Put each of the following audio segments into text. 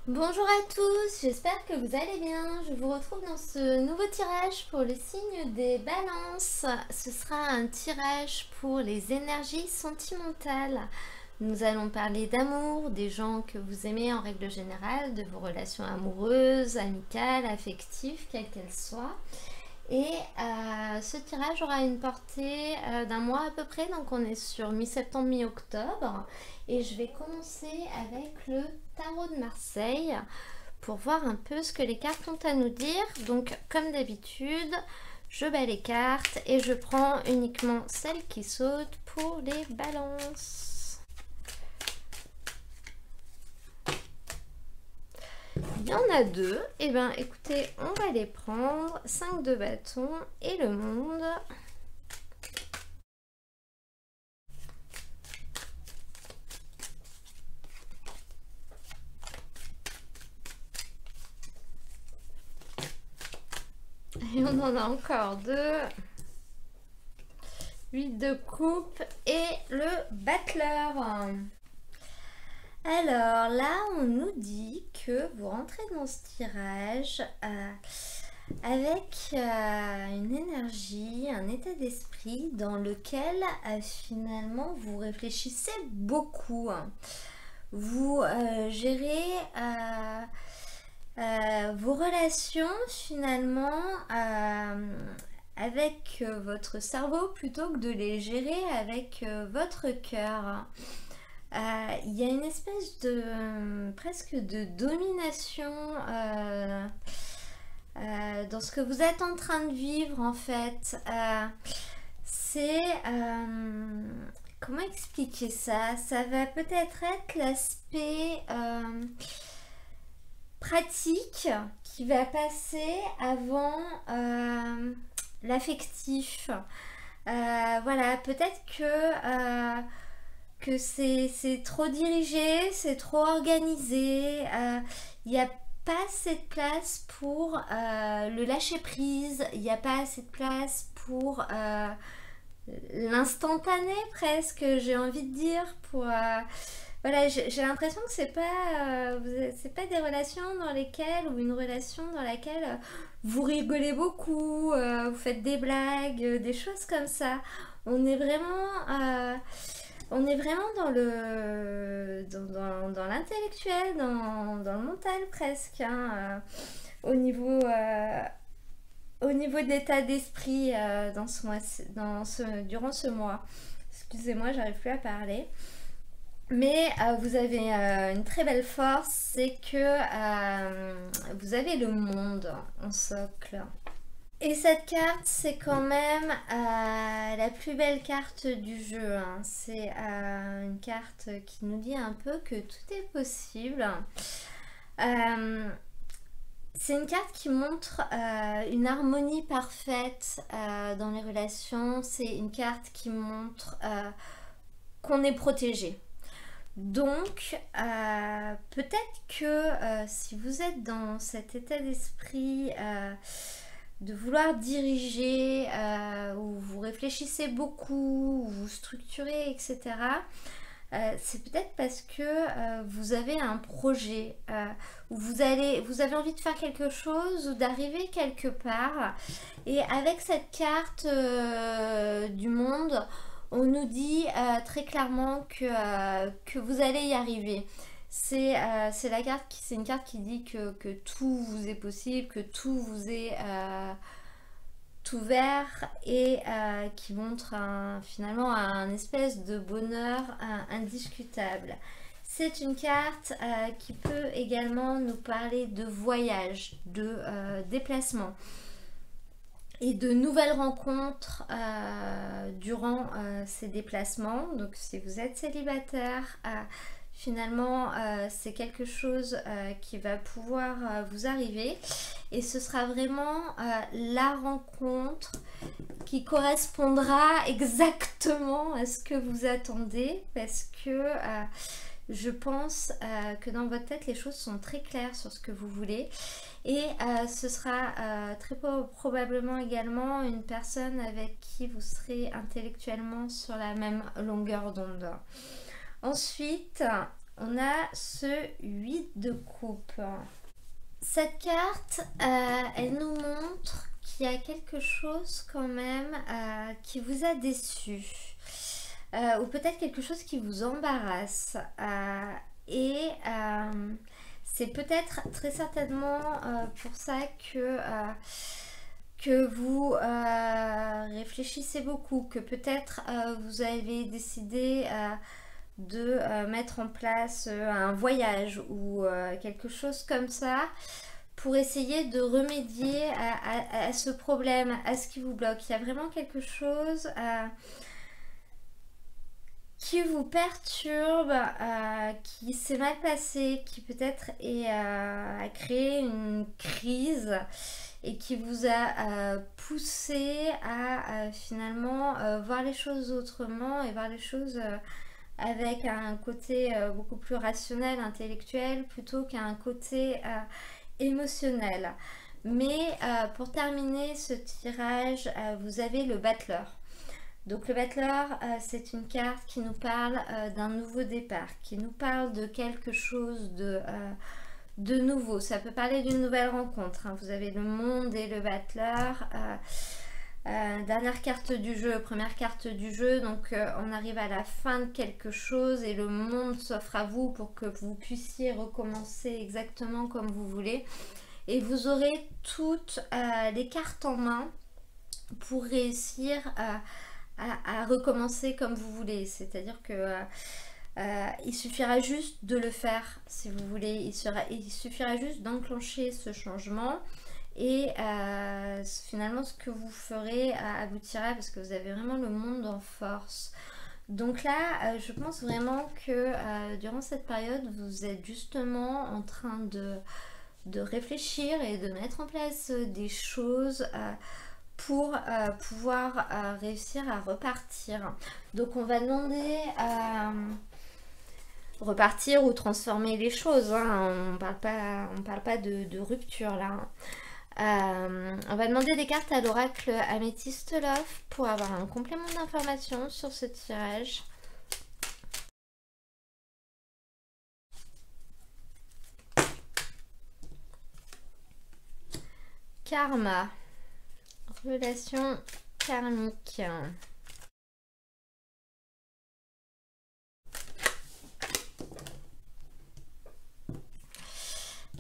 Bonjour à tous, j'espère que vous allez bien. Je vous retrouve dans ce nouveau tirage pour le signe des balances. Ce sera un tirage pour les énergies sentimentales. Nous allons parler d'amour, des gens que vous aimez en règle générale, de vos relations amoureuses, amicales, affectives, quelles qu'elles soient. Et ce tirage aura une portée d'un mois à peu près, donc on est sur mi-septembre, mi-octobre. Et je vais commencer avec le tarot de Marseille pour voir un peu ce que les cartes ont à nous dire. Donc comme d'habitude, je bats les cartes et je prends uniquement celles qui sautent pour les balances. Il y en a deux. Et bien écoutez, on va les prendre. 5 de bâton et le monde. Et on en a encore deux. 8 de coupe et le battleur. Alors là, on nous dit que vous rentrez dans ce tirage avec une énergie, un état d'esprit dans lequel finalement vous réfléchissez beaucoup. Vous gérez vos relations finalement avec votre cerveau plutôt que de les gérer avec votre cœur. Il y a une espèce de presque de domination dans ce que vous êtes en train de vivre en fait. C'est comment expliquer ça? Ça va peut-être être l'aspect pratique qui va passer avant l'affectif. Voilà, peut-être que c'est trop dirigé, c'est trop organisé. Il n'y a pas assez de place pour le lâcher prise. Il n'y a pas assez de place pour l'instantané presque, j'ai envie de dire. Pour voilà, j'ai l'impression que c'est pas des relations dans lesquelles, ou une relation dans laquelle vous rigolez beaucoup, vous faites des blagues, des choses comme ça. On est vraiment dans dans l'intellectuel, dans le mental presque, hein, au niveau de l'état d'esprit dans ce mois, durant ce mois. Excusez-moi, j'arrive plus à parler. Mais vous avez une très belle force, c'est que vous avez le monde en socle. Et cette carte, c'est quand même la plus belle carte du jeu, hein. C'est une carte qui nous dit un peu que tout est possible. C'est une carte qui montre une harmonie parfaite dans les relations. C'est une carte qui montre qu'on est protégé. Donc, peut-être que si vous êtes dans cet état d'esprit de vouloir diriger, où vous réfléchissez beaucoup, où vous structurez, etc., c'est peut-être parce que vous avez un projet, où vous avez envie de faire quelque chose ou d'arriver quelque part. Et avec cette carte du monde, on nous dit très clairement que vous allez y arriver. C'est une carte qui dit que tout vous est possible, que tout vous est ouvert et qui montre finalement un espèce de bonheur indiscutable. C'est une carte qui peut également nous parler de voyage, de déplacement et de nouvelles rencontres durant ces déplacements. Donc si vous êtes célibataire, finalement c'est quelque chose qui va pouvoir vous arriver, et ce sera vraiment la rencontre qui correspondra exactement à ce que vous attendez, parce que je pense que dans votre tête les choses sont très claires sur ce que vous voulez, et ce sera très probablement également une personne avec qui vous serez intellectuellement sur la même longueur d'onde. Ensuite, On a ce 8 de coupe. Cette carte, elle nous montre qu'il y a quelque chose quand même qui vous a déçu. Ou peut-être quelque chose qui vous embarrasse. Et c'est peut-être très certainement pour ça que vous réfléchissez beaucoup, que peut-être vous avez décidé de mettre en place un voyage ou quelque chose comme ça pour essayer de remédier à ce problème, à ce qui vous bloque. Il y a vraiment quelque chose qui vous perturbe, qui s'est mal passé, qui peut-être a créé une crise et qui vous a poussé à finalement voir les choses autrement et voir les choses avec un côté beaucoup plus rationnel, intellectuel, plutôt qu'un côté émotionnel. Mais pour terminer ce tirage, vous avez le battleur. Donc le battleur, c'est une carte qui nous parle d'un nouveau départ, qui nous parle de quelque chose de nouveau. Ça peut parler d'une nouvelle rencontre, hein. Vous avez le monde et le battleur. Dernière carte du jeu, première carte du jeu, donc on arrive à la fin de quelque chose et le monde s'offre à vous pour que vous puissiez recommencer exactement comme vous voulez. Et vous aurez toutes les cartes en main pour réussir à recommencer comme vous voulez. C'est-à-dire que il suffira juste de le faire si vous voulez. Il suffira juste d'enclencher ce changement. Et finalement ce que vous ferez aboutira parce que vous avez vraiment le monde en force. Donc là je pense vraiment que durant cette période vous êtes justement en train de réfléchir et de mettre en place des choses pour pouvoir réussir à repartir. Donc on va demander repartir ou transformer les choses, hein. On parle pas de rupture là, hein. On va demander des cartes à l'oracle Améthyste Love pour avoir un complément d'information sur ce tirage. Karma, relation karmique.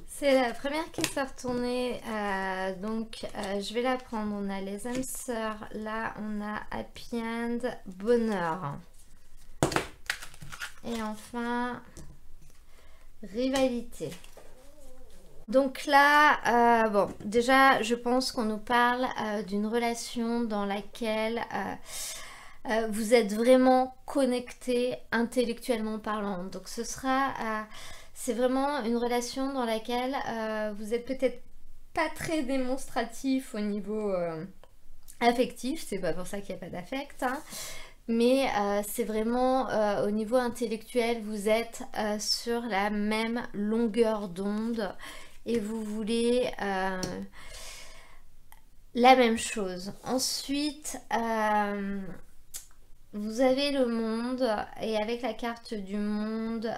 C'est la première qui s'est retournée, donc je vais la prendre. On a les âmes sœurs, là on a Happy End, bonheur. Et enfin, rivalité. Donc là, bon, déjà je pense qu'on nous parle d'une relation dans laquelle vous êtes vraiment connectés intellectuellement parlant. Donc ce sera... c'est vraiment une relation dans laquelle vous êtes peut-être pas très démonstratif au niveau affectif, c'est pas pour ça qu'il n'y a pas d'affect, hein. Mais c'est vraiment au niveau intellectuel, vous êtes sur la même longueur d'onde et vous voulez la même chose. Ensuite, vous avez le monde et avec la carte du monde,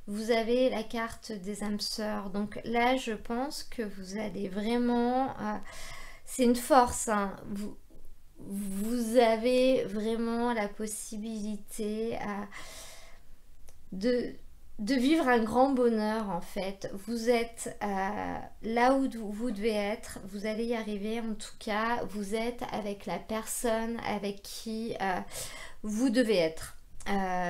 vous avez la carte des âmes sœurs. Donc là, je pense que vous allez vraiment... c'est une force, hein. Vous avez vraiment la possibilité de vivre un grand bonheur en fait. Vous êtes là où vous devez être, vous allez y arriver en tout cas. Vous êtes avec la personne avec qui vous devez être.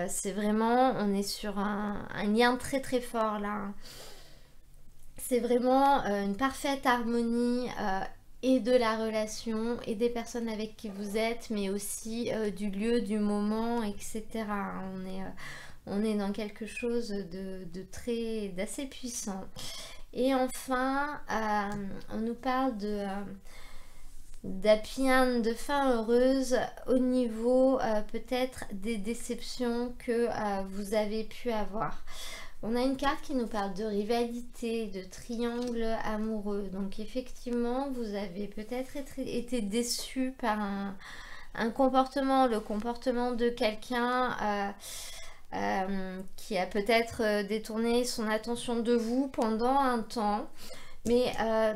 C'est vraiment, on est sur un lien très très fort là. C'est vraiment une parfaite harmonie et de la relation et des personnes avec qui vous êtes, mais aussi du lieu, du moment, etc. On est dans quelque chose d'assez puissant. Et enfin, on nous parle d'happy end, de fin heureuse au niveau peut-être des déceptions que vous avez pu avoir. On a une carte qui nous parle de rivalité, de triangle amoureux. Donc effectivement, vous avez peut-être été déçu par un comportement, le comportement de quelqu'un qui a peut-être détourné son attention de vous pendant un temps. Mais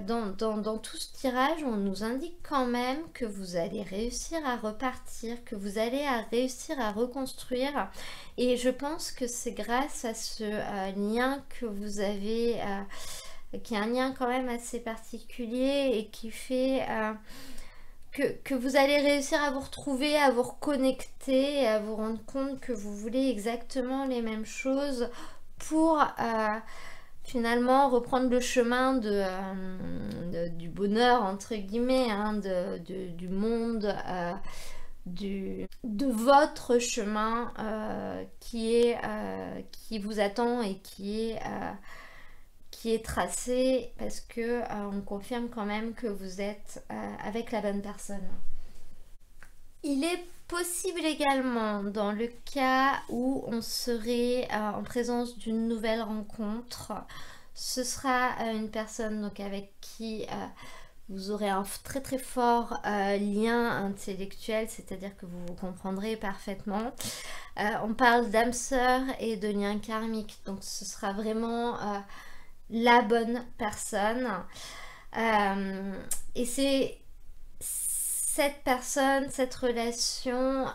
dans tout ce tirage, on nous indique quand même que vous allez réussir à repartir, que vous allez réussir à reconstruire. Et je pense que c'est grâce à ce lien que vous avez, qui est un lien quand même assez particulier et qui fait que vous allez réussir à vous retrouver, à vous reconnecter et à vous rendre compte que vous voulez exactement les mêmes choses pour finalement reprendre le chemin du bonheur entre guillemets, hein, du monde, de votre chemin qui vous attend et qui est tracé, parce que on confirme quand même que vous êtes avec la bonne personne. Il est possible également, dans le cas où on serait en présence d'une nouvelle rencontre, ce sera une personne donc avec qui vous aurez un très très fort lien intellectuel, c'est-à-dire que vous vous comprendrez parfaitement. On parle d'âme sœur et de lien karmique, donc ce sera vraiment la bonne personne. Et c'est cette personne, cette relation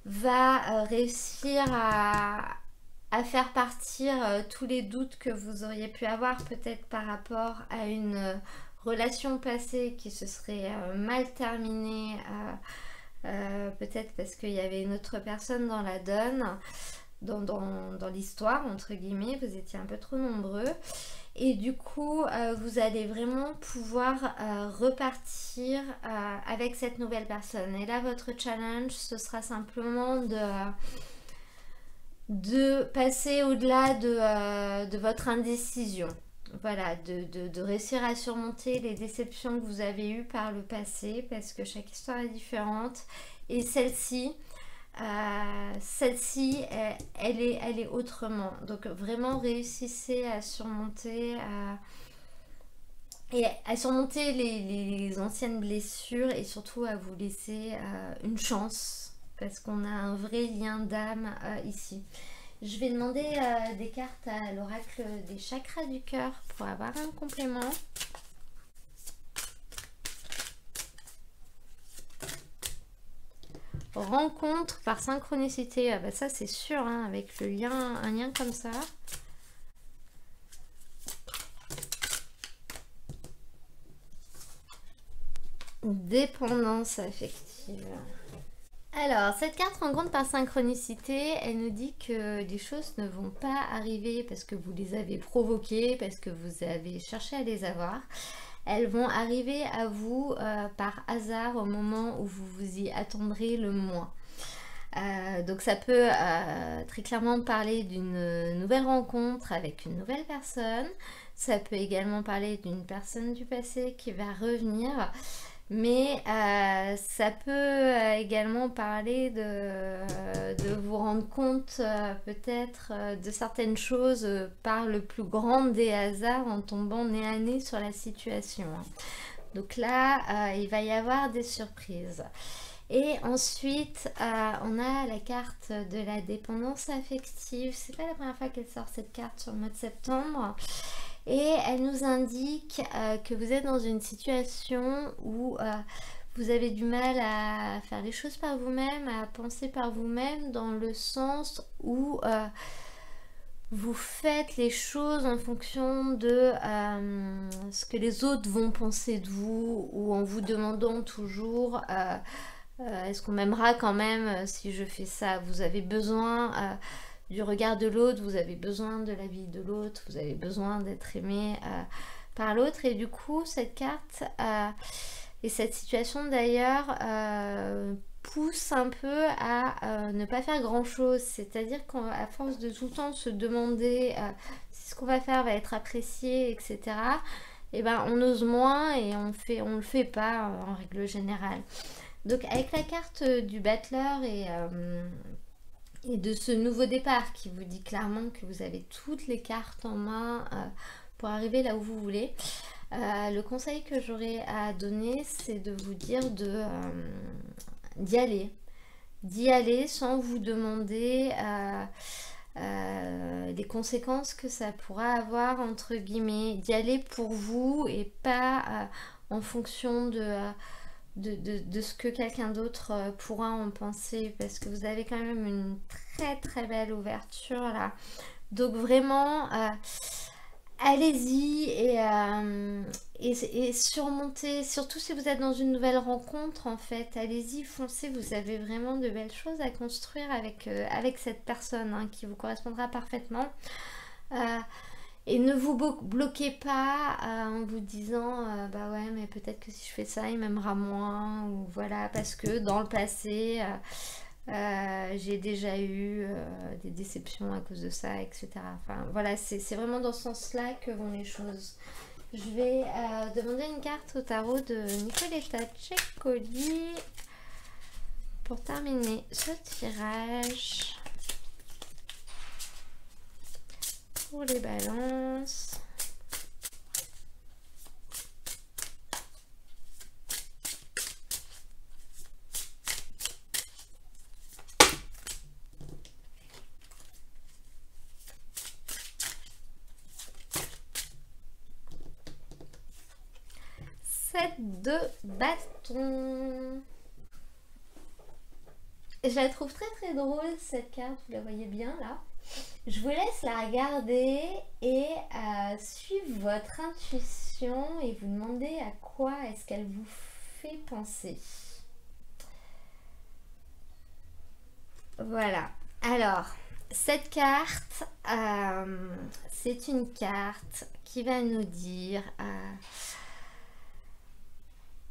va réussir à faire partir tous les doutes que vous auriez pu avoir peut-être par rapport à une relation passée qui se serait mal terminée, peut-être parce qu'il y avait une autre personne dans la donne, dans l'histoire, entre guillemets, vous étiez un peu trop nombreux. Et du coup, vous allez vraiment pouvoir repartir avec cette nouvelle personne. Et là, votre challenge, ce sera simplement de passer au-delà de votre indécision. Voilà, de réussir à surmonter les déceptions que vous avez eues par le passé, parce que chaque histoire est différente. Et celle-ci, elle est autrement. Donc vraiment réussissez à surmonter les anciennes blessures, et surtout à vous laisser une chance, parce qu'on a un vrai lien d'âme ici. Je vais demander des cartes à l'oracle des chakras du cœur pour avoir un complément. Rencontre par synchronicité, ah bah ça c'est sûr, hein, avec le lien, un lien comme ça. Dépendance affective. Alors, cette carte rencontre par synchronicité, elle nous dit que les choses ne vont pas arriver parce que vous les avez provoquées, parce que vous avez cherché à les avoir. Elles vont arriver à vous par hasard au moment où vous vous y attendrez le moins. Donc ça peut très clairement parler d'une nouvelle rencontre avec une nouvelle personne. Ça peut également parler d'une personne du passé qui va revenir. Mais ça peut également parler de vous rendre compte peut-être de certaines choses par le plus grand des hasards, en tombant nez à nez sur la situation. Donc là, il va y avoir des surprises. Et ensuite, on a la carte de la dépendance affective. C'est pas la première fois qu'elle sort cette carte sur le mois de septembre. Et elle nous indique que vous êtes dans une situation où vous avez du mal à faire les choses par vous-même, à penser par vous-même, dans le sens où vous faites les choses en fonction de ce que les autres vont penser de vous, ou en vous demandant toujours est-ce qu'on m'aimera quand même si je fais ça. Vous avez besoin du regard de l'autre, vous avez besoin de l'avis de l'autre, vous avez besoin d'être aimé par l'autre. Et du coup, cette carte et cette situation d'ailleurs pousse un peu à ne pas faire grand chose. C'est-à-dire qu'à force de tout le temps se demander si ce qu'on va faire va être apprécié, etc., et ben on ose moins et on le fait pas en règle générale. Donc avec la carte du battleur et de ce nouveau départ qui vous dit clairement que vous avez toutes les cartes en main pour arriver là où vous voulez, le conseil que j'aurais à donner, c'est de vous dire d'y aller. d'y aller sans vous demander les conséquences que ça pourra avoir, entre guillemets, d'y aller pour vous et pas en fonction de ce que quelqu'un d'autre pourra en penser, parce que vous avez quand même une très très belle ouverture là. Donc vraiment, allez-y et surmontez, surtout si vous êtes dans une nouvelle rencontre en fait, allez-y, foncez, vous avez vraiment de belles choses à construire avec cette personne hein, qui vous correspondra parfaitement. Et ne vous bloquez pas en vous disant bah ouais mais peut-être que si je fais ça il m'aimera moins, ou voilà, parce que dans le passé j'ai déjà eu des déceptions à cause de ça, etc. Enfin voilà, c'est vraiment dans ce sens-là que vont les choses. Je vais demander une carte au tarot de Nicoletta Ceccoli pour terminer ce tirage. Pour les balances. De bâton. Je la trouve très très drôle cette carte, vous la voyez bien là. Je vous laisse la regarder et suivre votre intuition et vous demander à quoi est-ce qu'elle vous fait penser. Voilà. Alors, cette carte, c'est une carte qui va nous dire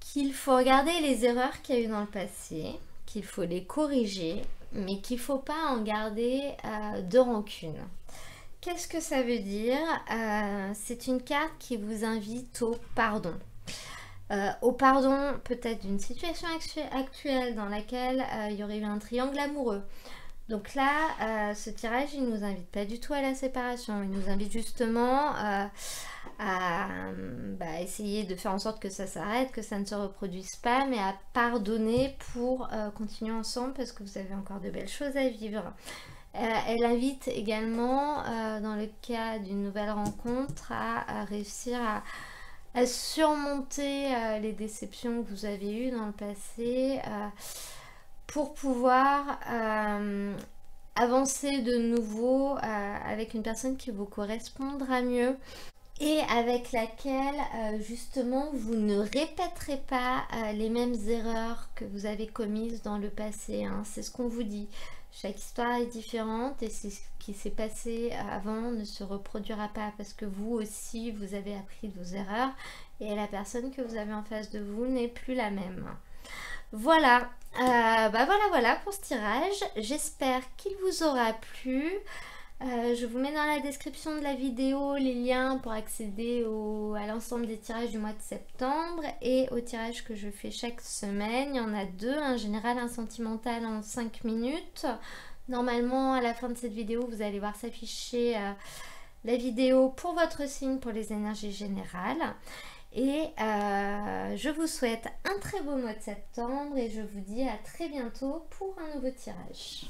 qu'il faut regarder les erreurs qu'il y a eu dans le passé, qu'il faut les corriger, mais qu'il ne faut pas en garder de rancune. Qu'est-ce que ça veut dire? C'est une carte qui vous invite au pardon. Au pardon peut-être d'une situation actuelle dans laquelle il y aurait eu un triangle amoureux. Donc là, ce tirage, il ne nous invite pas du tout à la séparation. Il nous invite justement à essayer de faire en sorte que ça s'arrête, que ça ne se reproduise pas, mais à pardonner pour continuer ensemble parce que vous avez encore de belles choses à vivre. Elle invite également, dans le cas d'une nouvelle rencontre, à réussir à surmonter les déceptions que vous avez eues dans le passé, pour pouvoir avancer de nouveau avec une personne qui vous correspondra mieux et avec laquelle justement vous ne répéterez pas les mêmes erreurs que vous avez commises dans le passé, hein. C'est ce qu'on vous dit. Chaque histoire est différente et c'est ce qui s'est passé avant ne se reproduira pas parce que vous aussi vous avez appris de vos erreurs et la personne que vous avez en face de vous n'est plus la même. Voilà, voilà pour ce tirage. J'espère qu'il vous aura plu. Je vous mets dans la description de la vidéo les liens pour accéder à l'ensemble des tirages du mois de septembre et aux tirages que je fais chaque semaine. Il y en a deux, un général, un sentimental en 5 minutes. Normalement, à la fin de cette vidéo, vous allez voir s'afficher la vidéo pour votre signe pour les énergies générales. Et je vous souhaite un très beau mois de septembre et je vous dis à très bientôt pour un nouveau tirage.